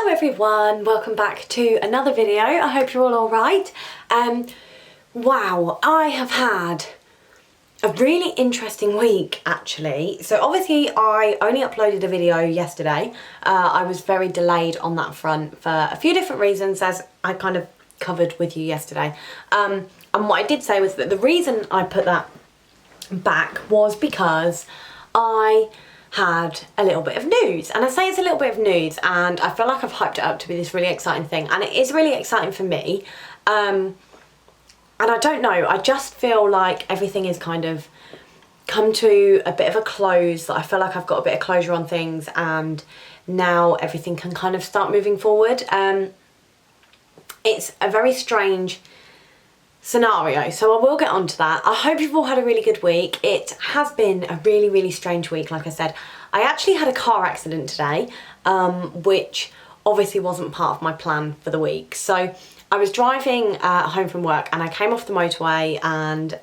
Hello everyone, welcome back to another video. I hope you're all alright. Wow, I have had a really interesting week actually. So obviously I only uploaded a video yesterday. I was very delayed on that front for a few different reasons, as I kind of covered with you yesterday. And what I did say was that the reason I put that back was because I had a little bit of news, and I say it's a little bit of news and I feel like I've hyped it up to be this really exciting thing, and it is really exciting for me, and I don't know, I just feel like everything is kind of come to a bit of a close, that I feel like I've got a bit of closure on things and now everything can kind of start moving forward. It's a very strange scenario, so I will get onto that. I hope you've all had a really good week. It has been a really, really strange week. Like I said, I actually had a car accident today, which obviously wasn't part of my plan for the week. So I was driving home from work and I came off the motorway and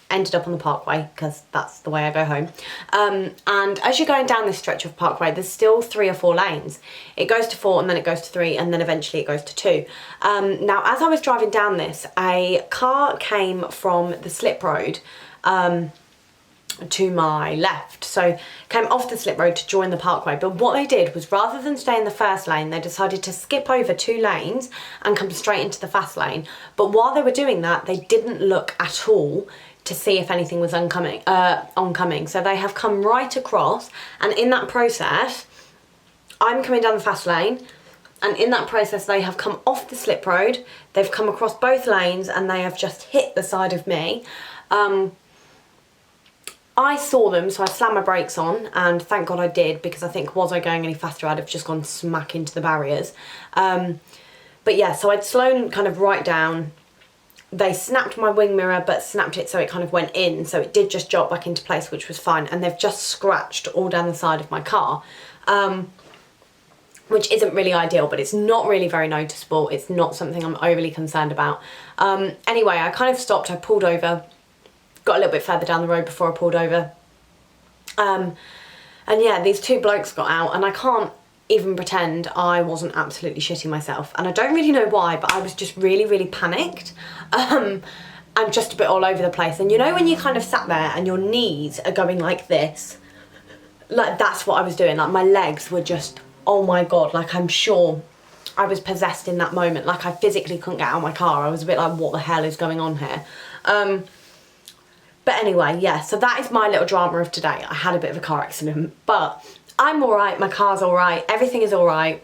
ended up on the parkway, because that's the way I go home. And as you're going down this stretch of parkway, there's still 3 or 4 lanes. It goes to 4 and then it goes to 3 and then eventually it goes to 2. Now, as I was driving down this, a car came from the slip road to my left. So came off the slip road to join the parkway. But what they did was, rather than stay in the first lane, they decided to skip over 2 lanes and come straight into the fast lane. But while they were doing that, they didn't look at all to see if anything was oncoming. So they have come right across, and in that process, I'm coming down the fast lane, and in that process they have come off the slip road, they've come across both lanes, and they have just hit the side of me. I saw them, so I slammed my brakes on, and thank God I did, because I think was I going any faster I'd have just gone smack into the barriers. But yeah, so I'd slowed kind of right down. They snapped my wing mirror, but snapped it so it kind of went in, so it did just jolt back into place, which was fine. And they've just scratched all down the side of my car, which isn't really ideal, but it's not really very noticeable. It's not something I'm overly concerned about. Anyway, I kind of stopped, I pulled over, got a little bit further down the road before I pulled over. And yeah, these 2 blokes got out, and I can't even pretend I wasn't absolutely shitting myself, and I don't really know why, but I was just really, really panicked, and just a bit all over the place. And you know when you kind of sat there and your knees are going like this, like that's what I was doing. Like my legs were just, oh my God, like I'm sure I was possessed in that moment. Like I physically couldn't get out of my car. I was a bit like, what the hell is going on here? But anyway, yeah, so that is my little drama of today. I had a bit of a car accident, but I'm alright, my car's alright, everything is alright.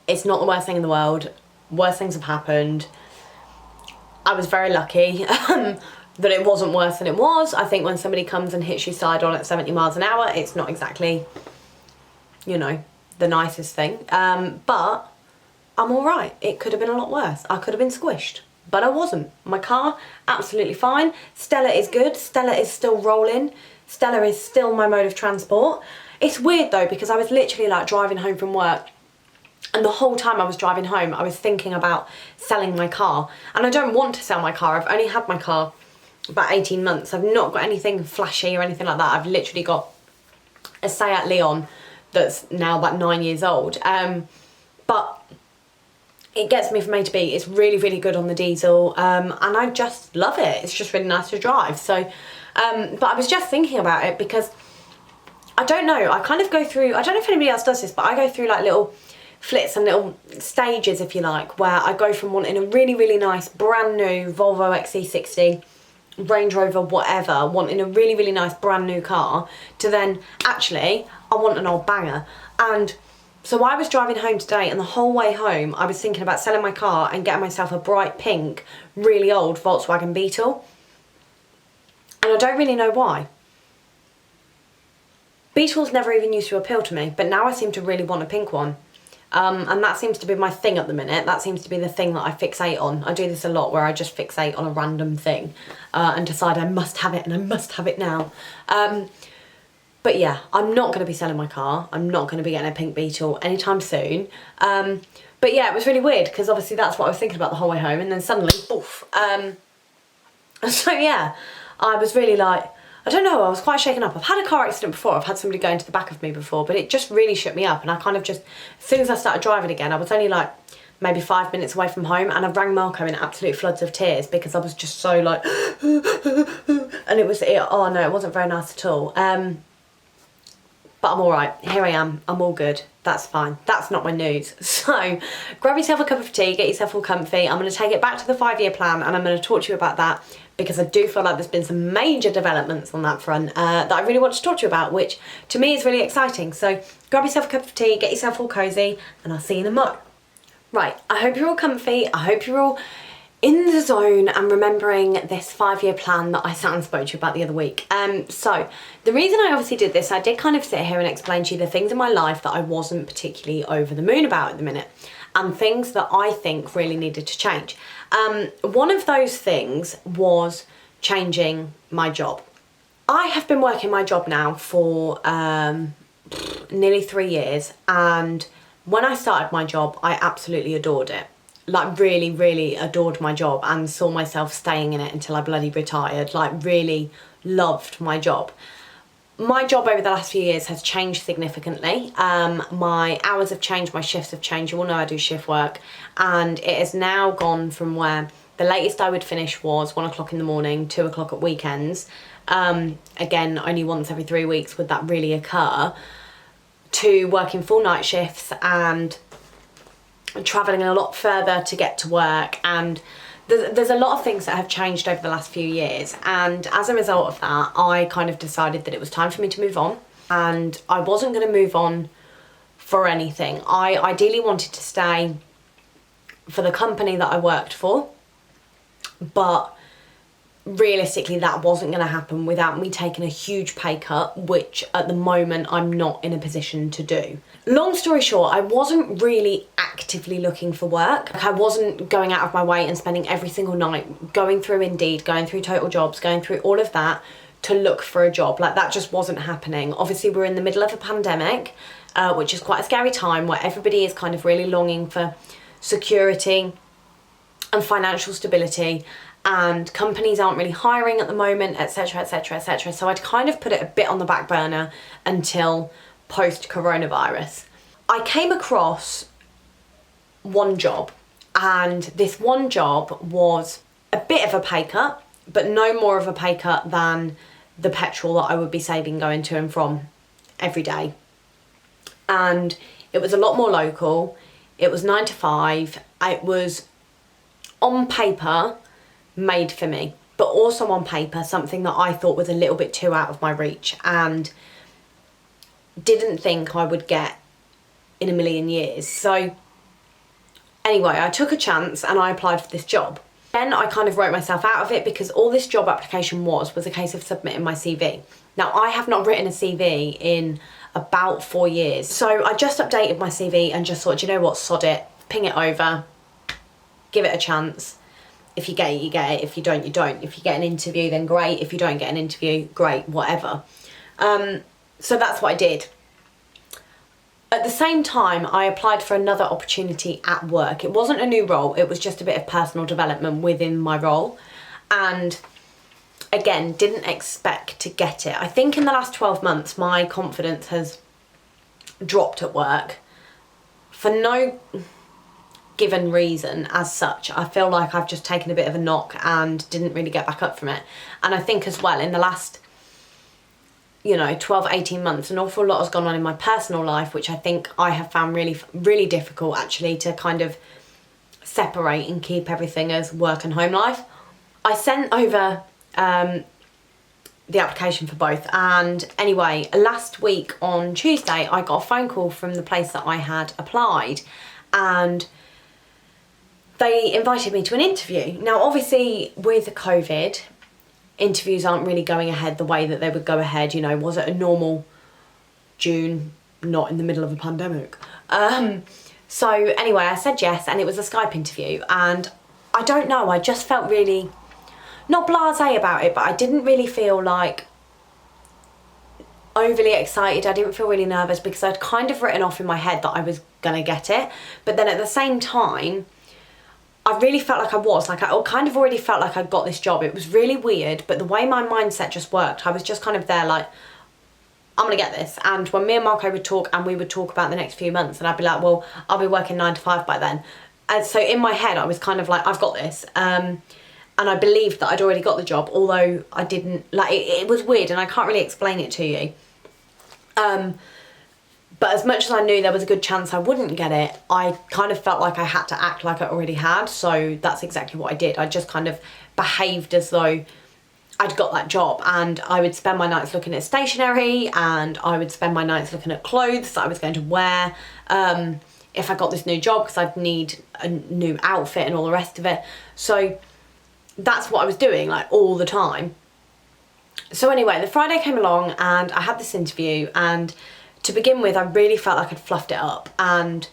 It's not the worst thing in the world. Worse things have happened. I was very lucky that it wasn't worse than it was. I think when somebody comes and hits you side on at 70 miles an hour, it's not exactly, you know, the nicest thing. But I'm alright. It could have been a lot worse. I could have been squished, but I wasn't. My car, absolutely fine. Stella is good. Stella is still rolling. Stella is still my mode of transport. It's weird though, because I was literally like driving home from work, and the whole time I was driving home I was thinking about selling my car, and I don't want to sell my car. I've only had my car about 18 months. I've not got anything flashy or anything like that. I've literally got a Seat Leon that's now about 9 years old, but it gets me from A to B. It's really, really good on the diesel, and I just love it. It's just really nice to drive. So but I was just thinking about it because I don't know, I kind of go through, I don't know if anybody else does this, but I go through like little flits and little stages, if you like, where I go from wanting a really, really nice brand new Volvo XC60, Range Rover, whatever, wanting a really, really nice brand new car, to then actually I want an old banger. And so I was driving home today, and the whole way home I was thinking about selling my car and getting myself a bright pink, really old Volkswagen Beetle, and I don't really know why. Beetles never even used to appeal to me, but now I seem to really want a pink one. And that seems to be my thing at the minute. That seems to be the thing that I fixate on. I do this a lot, where I just fixate on a random thing and decide I must have it, and I must have it now. But yeah, I'm not going to be selling my car. I'm not going to be getting a pink Beetle anytime soon. But yeah, it was really weird, because obviously that's what I was thinking about the whole way home, and then suddenly, poof. So yeah, I was really like, I don't know, I was quite shaken up. I've had a car accident before, I've had somebody go into the back of me before, but it just really shook me up, and I kind of just, as soon as I started driving again, I was only like maybe 5 minutes away from home, and I rang Marco in absolute floods of tears because I was just so like, and oh no, it wasn't very nice at all. But I'm all right, here I am, I'm all good, that's fine, that's not my news. So grab yourself a cup of tea, get yourself all comfy. I'm going to take it back to the 5-year plan, and I'm going to talk to you about that because I do feel like there's been some major developments on that front that I really want to talk to you about, which to me is really exciting. So grab yourself a cup of tea, get yourself all cosy, and I'll see you in a mo. Right, I hope you're all comfy, I hope you're all in the zone and remembering this 5-year plan that I sat and spoke to you about the other week. So the reason I obviously did this, I did kind of sit here and explain to you the things in my life that I wasn't particularly over the moon about at the minute, and things that I think really needed to change. One of those things was changing my job. I have been working my job now for nearly 3 years, and when I started my job, I absolutely adored it. Like really, really adored my job and saw myself staying in it until I bloody retired. Like really loved my job. My job over the last few years has changed significantly. My hours have changed, my shifts have changed. You all know I do shift work, and it has now gone from where the latest I would finish was 1 o'clock in the morning, 2 o'clock at weekends. Again, only once every 3 weeks would that really occur, to working full night shifts and travelling a lot further to get to work. And there's a lot of things that have changed over the last few years, and as a result of that I kind of decided that it was time for me to move on, and I wasn't going to move on for anything. I ideally wanted to stay for the company that I worked for, but realistically that wasn't going to happen without me taking a huge pay cut, which at the moment I'm not in a position to do. Long story short, I wasn't really actively looking for work. I wasn't going out of my way and spending every single night going through Indeed, going through Total Jobs, going through all of that to look for a job. Like, that just wasn't happening. Obviously we're in the middle of a pandemic, which is quite a scary time, where everybody is kind of really longing for security and financial stability, and companies aren't really hiring at the moment, etc, etc, etc. So I'd kind of put it a bit on the back burner until post-coronavirus. I came across one job, and this one job was a bit of a pay cut, but no more of a pay cut than the petrol that I would be saving going to and from every day. And it was a lot more local. It was 9 to 5. It was on paper made for me, but also on paper something that I thought was a little bit too out of my reach and didn't think I would get in a million years. So anyway, I took a chance and I applied for this job. Then I kind of wrote myself out of it, because all this job application was a case of submitting my CV. Now, I have not written a CV in about 4 years, so I just updated my CV and just thought, you know what, sod it, ping it over, give it a chance. If you get it, you get it. If you don't, you don't. If you get an interview, then great. If you don't get an interview, great, whatever. So that's what I did. At the same time, I applied for another opportunity at work. It wasn't a new role, it was just a bit of personal development within my role. And again, didn't expect to get it. I think in the last 12 months, my confidence has dropped at work for no given reason as such. I feel like I've just taken a bit of a knock and didn't really get back up from it. And I think as well, in the last 12, 18 months, an awful lot has gone on in my personal life, which I think I have found really, really difficult actually to kind of separate and keep everything as work and home life. I sent over the application for both, and anyway, last week on Tuesday I got a phone call from the place that I had applied, and they invited me to an interview. Now obviously with COVID, interviews aren't really going ahead the way that they would go ahead, was it a normal June, not in the middle of a pandemic. So anyway, I said yes, and it was a Skype interview, and I don't know, I just felt really, not blasé about it, but I didn't really feel like overly excited. I didn't feel really nervous, because I'd kind of written off in my head that I was gonna get it, but then at the same time, I really felt like I was. Like, I kind of already felt like I got this job. It was really weird, but the way my mindset just worked, I was just kind of there like, I'm gonna get this. And when me and Marco would talk, and we would talk about the next few months, and I'd be like, well, I'll be working 9 to 5 by then. And so in my head, I was kind of like, I've got this. And I believed that I'd already got the job, although I didn't, like, it was weird, and I can't really explain it to you. But as much as I knew there was a good chance I wouldn't get it, I kind of felt like I had to act like I already had. So that's exactly what I did. I just kind of behaved as though I'd got that job, and I would spend my nights looking at stationery, and I would spend my nights looking at clothes that I was going to wear if I got this new job, because I'd need a new outfit and all the rest of it. So that's what I was doing, like, all the time. So anyway, the Friday came along and I had this interview, and to begin with, I really felt like I'd fluffed it up, and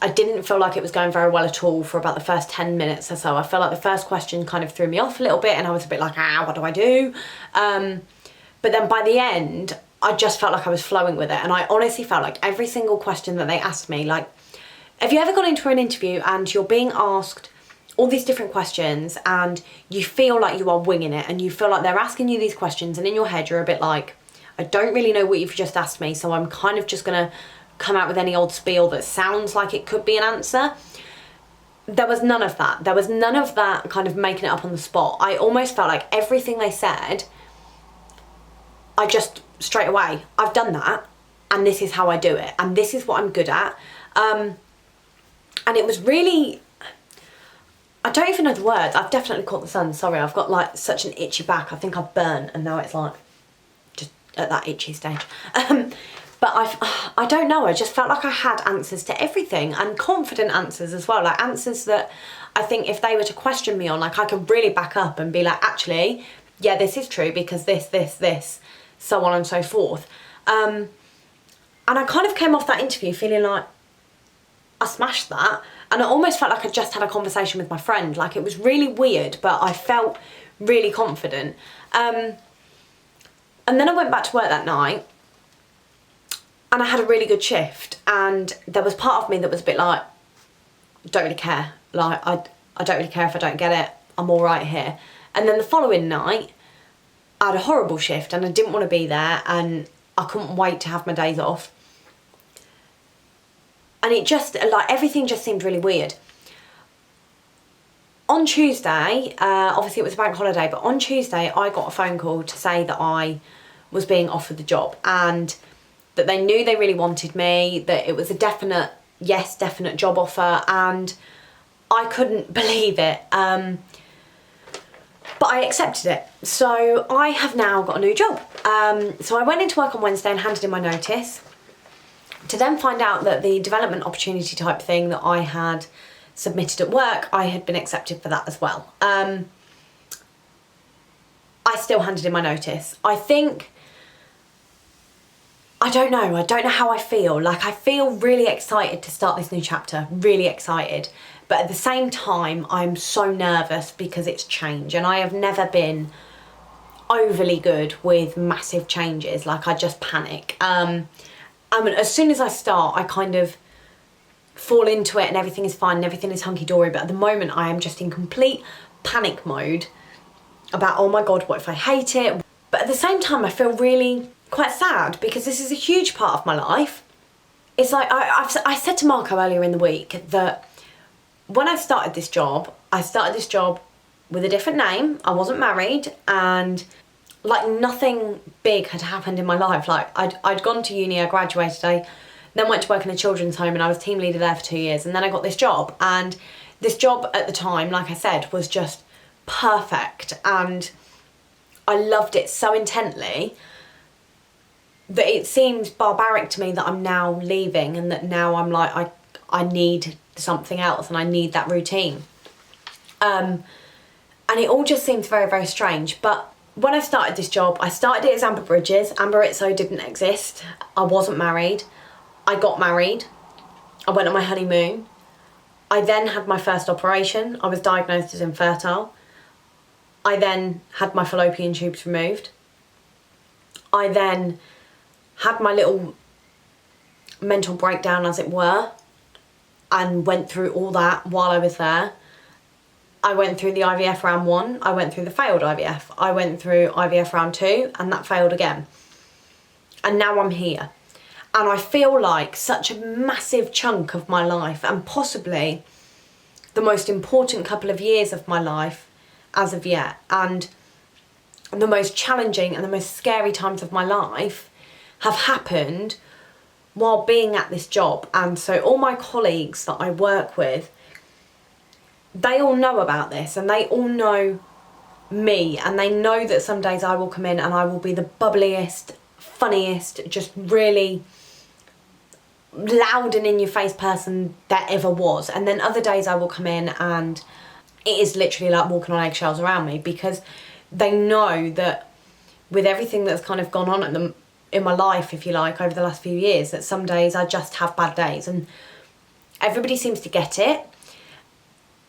I didn't feel like it was going very well at all for about the first 10 minutes or so. I felt like the first question kind of threw me off a little bit, and I was a bit like, what do I do? But then by the end, I just felt like I was flowing with it, and I honestly felt like every single question that they asked me, like, have you ever gone into an interview and you're being asked all these different questions and you feel like you are winging it, and you feel like they're asking you these questions, and in your head you're a bit like, I don't really know what you've just asked me, so I'm kind of just gonna come out with any old spiel that sounds like it could be an answer. There was none of that. There was none of that kind of making it up on the spot. I almost felt like everything they said, I just straight away, I've done that, and this is how I do it, and this is what I'm good at. And it was really, I don't even know the words. I've definitely caught the sun. Sorry, I've got like such an itchy back. I think I've burnt, and now it's like just at that itchy stage. But I don't know, I just felt like I had answers to everything, and confident answers as well, like answers that I think if they were to question me on, like, I could really back up and be like, actually, yeah, this is true because this, so on and so forth. And I kind of came off that interview feeling like I smashed that, and I almost felt like I just had a conversation with my friend. Like, it was really weird, but I felt really confident. And then I went back to work that night, and I had a really good shift, and there was part of me that was a bit like, don't really care. Like, I don't really care if I don't get it. I'm all right here. And then the following night, I had a horrible shift, and I didn't want to be there, and I couldn't wait to have my days off. And it just, like, everything just seemed really weird. On Tuesday, obviously it was a bank holiday, but on Tuesday I got a phone call to say that I was being offered the job, and that they knew they really wanted me, that it was a definite job offer, and I couldn't believe it. But I accepted it. So I have now got a new job. So I went into work on Wednesday and handed in my notice, to then find out that the development opportunity type thing that I had submitted at work, I had been accepted for that as well. I still handed in my notice. I don't know how I feel. Like, I feel really excited to start this new chapter, really excited. But at the same time, I'm so nervous because it's change, and I have never been overly good with massive changes. Like, I just panic. I mean, as soon as I start, I kind of fall into it and everything is fine and everything is hunky-dory. But at the moment, I am just in complete panic mode about, oh my God, what if I hate it? But at the same time, I feel really quite sad because this is a huge part of my life. It's like, I said to Marco earlier in the week that when I started this job with a different name. I wasn't married, and like nothing big had happened in my life. Like, I'd gone to uni, I graduated, I then went to work in a children's home, and I was team leader there for 2 years, and then I got this job. And this job at the time, like I said, was just perfect, and I loved it so intently that it seems barbaric to me that I'm now leaving, and that now I'm like, I need something else, and I need that routine. And it all just seems very, very strange. But when I started this job, I started it as Amber Bridges. Amber Itzo didn't exist. I wasn't married. I got married. I went on my honeymoon. I then had my first operation. I was diagnosed as infertile. I then had my fallopian tubes removed. I then had my little mental breakdown, as it were, and went through all that while I was there. I went through the IVF round 1, I went through the failed IVF, I went through IVF round 2, and that failed again. And now I'm here. And I feel like such a massive chunk of my life, and possibly the most important couple of years of my life as of yet, and the most challenging and the most scary times of my life have happened while being at this job. And so all my colleagues that I work with, they all know about this, and they all know me, and they know that some days I will come in and I will be the bubbliest, funniest, just really loud and in your face person that ever was. And then other days I will come in and it is literally like walking on eggshells around me, because they know that with everything that's kind of gone on at them in my life, if you like, over the last few years, that some days I just have bad days, and everybody seems to get it.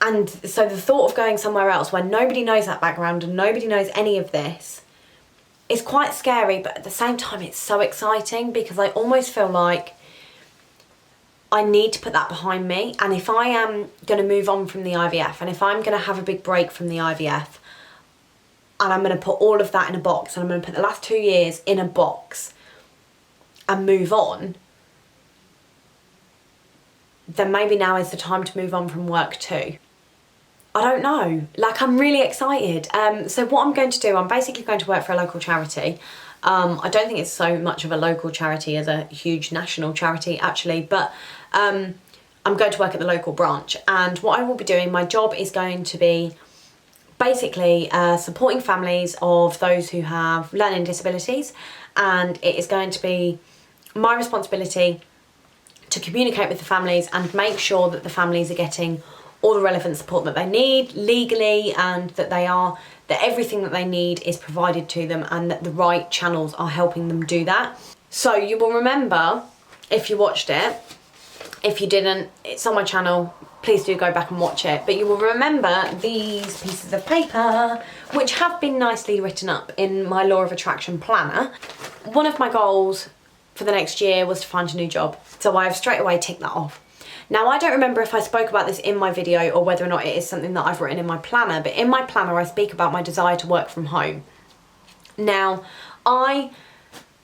And so the thought of going somewhere else where nobody knows that background and nobody knows any of this is quite scary, but at the same time it's so exciting, because I almost feel like I need to put that behind me. And if I am going to move on from the IVF, and if I'm going to have a big break from the IVF, and I'm going to put all of that in a box, and I'm going to put the last 2 years in a box and move on, then maybe now is the time to move on from work too. I don't know, like, I'm really excited. So what I'm going to do, I'm basically going to work for a local charity. I don't think it's so much of a local charity as a huge national charity actually, but I'm going to work at the local branch, and what I will be doing, my job is going to be basically supporting families of those who have learning disabilities, and it is going to be my responsibility to communicate with the families and make sure that the families are getting all the relevant support that they need legally, and that everything that they need is provided to them, and that the right channels are helping them do that. So you will remember, if you watched it, if you didn't, it's on my channel, please do go back and watch it, but you will remember these pieces of paper, which have been nicely written up in my Law of Attraction planner. One of my goals for the next year was to find a new job, so I've straight away ticked that off. Now, I don't remember if I spoke about this in my video or whether or not it is something that I've written in my planner, but in my planner I speak about my desire to work from home. Now, I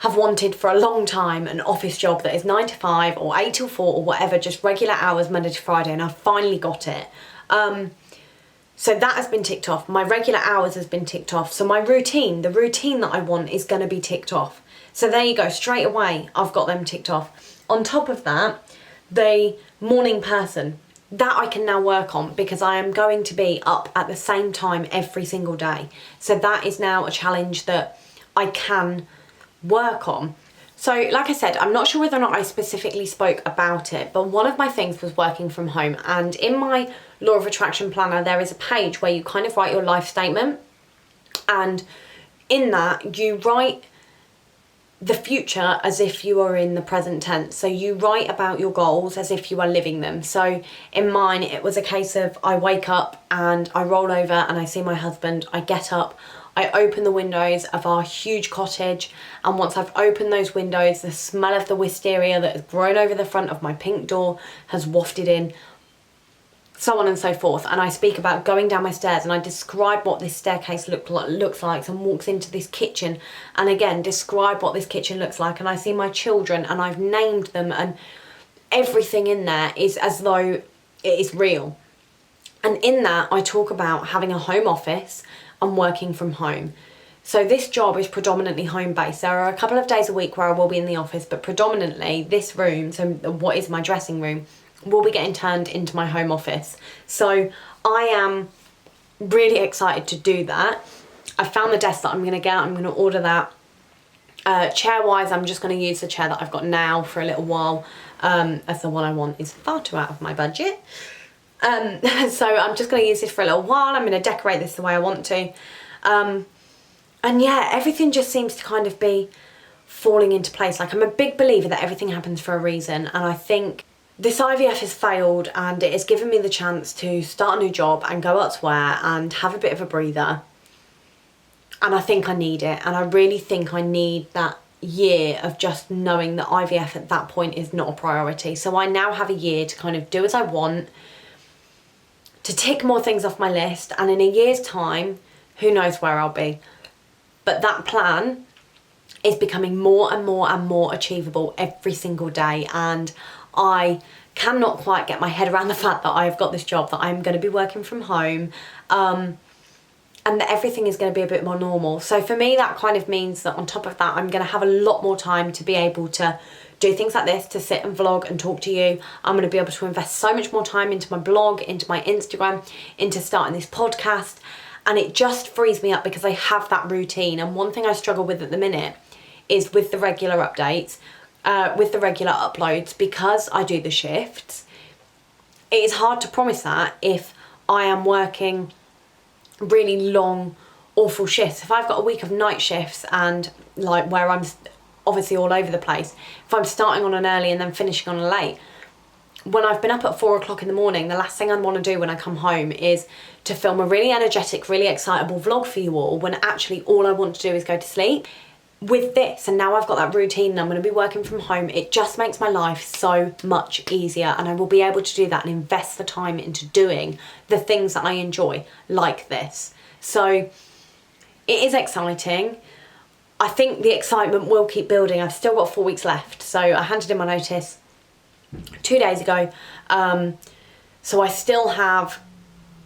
have wanted for a long time an office job that is 9 to 5 or 8 till 4 or whatever, just regular hours Monday to Friday, and I've finally got it. So that has been ticked off. My regular hours has been ticked off. So my routine, the routine that I want, is going to be ticked off. So there you go, straight away I've got them ticked off. On top of that, the morning person, that I can now work on, because I am going to be up at the same time every single day. So that is now a challenge that I can work on. So like I said, I'm not sure whether or not I specifically spoke about it, but one of my things was working from home, and in my Law of Attraction planner there is a page where you kind of write your life statement, and in that you write the future as if you are in the present tense. So you write about your goals as if you are living them. So in mine it was a case of I wake up and I roll over and I see my husband, I get up, I open the windows of our huge cottage, and once I've opened those windows, the smell of the wisteria that has grown over the front of my pink door has wafted in, so on and so forth. And I speak about going down my stairs, and I describe what this staircase looks like, and walks into this kitchen, and again describe what this kitchen looks like, and I see my children and I've named them, and everything in there is as though it is real. And in that I talk about having a home office and working from home. So this job is predominantly home based. There are a couple of days a week where I will be in the office, but predominantly this room, so what is my dressing room, will be getting turned into my home office. So I am really excited to do that. I found the desk that I'm going to get. I'm going to order that. Chair wise, I'm just going to use the chair that I've got now for a little while, as the one I want is far too out of my budget. So I'm just going to use this for a little while. I'm going to decorate this the way I want to. And yeah, everything just seems to kind of be falling into place. Like, I'm a big believer that everything happens for a reason, and I think this IVF has failed, and it has given me the chance to start a new job and go elsewhere and have a bit of a breather. And I think I need it, and I really think I need that year of just knowing that IVF at that point is not a priority. So I now have a year to kind of do as I want, to tick more things off my list, and in a year's time, who knows where I'll be. But that plan is becoming more and more and more achievable every single day, and I cannot quite get my head around the fact that I've got this job, that I'm going to be working from home, and that everything is going to be a bit more normal. So for me, that kind of means that on top of that, I'm going to have a lot more time to be able to do things like this, to sit and vlog and talk to you. I'm going to be able to invest so much more time into my blog, into my Instagram, into starting this podcast, and it just frees me up because I have that routine. And one thing I struggle with at the minute is with the regular updates, with the regular uploads, because I do the shifts. It is hard to promise that if I am working really long, awful shifts. If I've got a week of night shifts and like where I'm obviously all over the place, if I'm starting on an early and then finishing on a late, when I've been up at 4 o'clock in the morning, the last thing I want to do when I come home is to film a really energetic, really excitable vlog for you all, when actually all I want to do is go to sleep. With this, and now I've got that routine and I'm going to be working from home, it just makes my life so much easier, and I will be able to do that and invest the time into doing the things that I enjoy, like this. So it is exciting. I think the excitement will keep building. I've still got 4 weeks left. So I handed in my notice 2 days ago. So I still have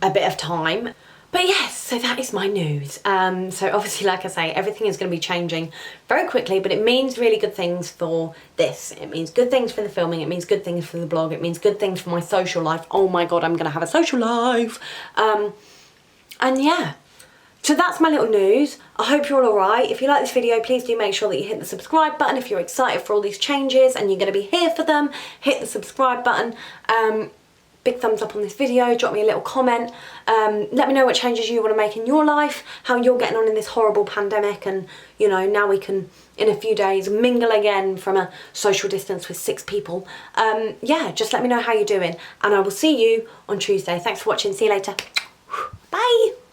a bit of time. But yes, so that is my news. So obviously, like I say, everything is going to be changing very quickly, but it means really good things for this. It means good things for the filming. It means good things for the blog. It means good things for my social life. Oh my God, I'm going to have a social life. And yeah. So that's my little news. I hope you're all alright. If you like this video, please do make sure that you hit the subscribe button. If you're excited for all these changes and you're going to be here for them, hit the subscribe button. Big thumbs up on this video, drop me a little comment. Let me know what changes you want to make in your life, how you're getting on in this horrible pandemic, and you know, now we can, in a few days, mingle again from a social distance with 6 people. Yeah, just let me know how you're doing, and I will see you on Tuesday. Thanks for watching. See you later. Bye.